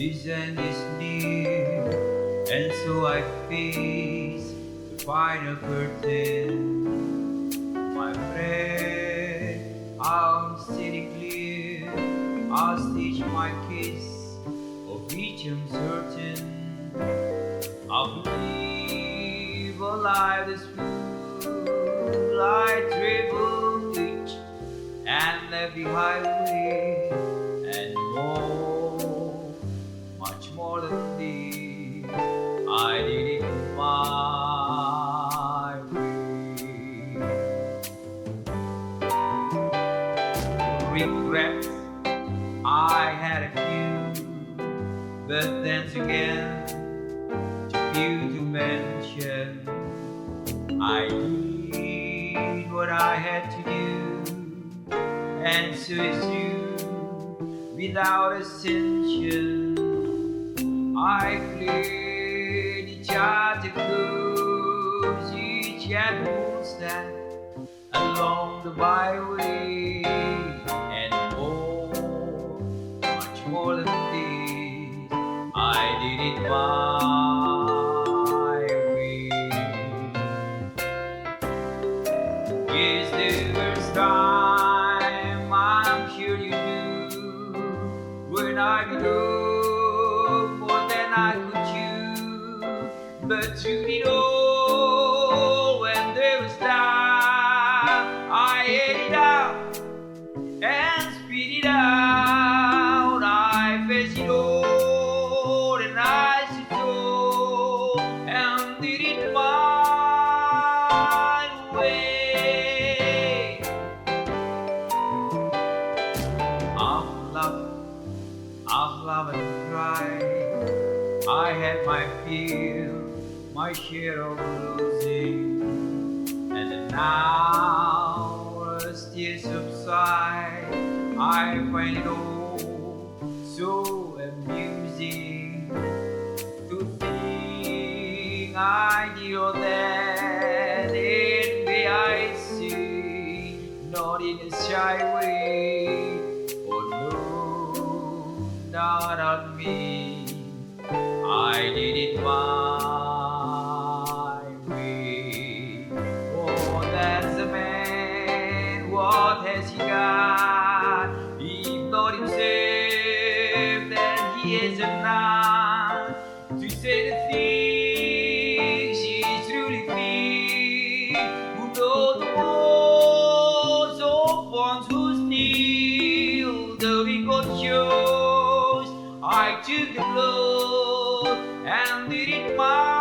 end is near, and so I face the final curtain. My friend, I'm sitting clear. I'll stitch my kiss of each uncertain. I believe a life is full. I travel each and every highway and more, much more than this. I did it my way. Regrets, I had a few, but then again, too few to mention. I did what I had to do, and so is you, without ascension. I played each other close, each and one step along the byway, and more, much more than this, I did it my way. It's the first time, I'm sure you do, when I belong more than I could chew, but through it all, when there was time, I ate it out and spit it out. I faced it all and I stood tall and did it my way. I've loved and cried. I had my fill, my share of losing, and now as tears subside, I find it all so amusing to think I did all that in way I see, not in a shy way. Oh no, not on me. I did it my way. Oh, that's a man. What has he got? If not himself, then he is a man to say the things he truly feels. Who know the words of ones who steal the record shows. I took the blow and did it my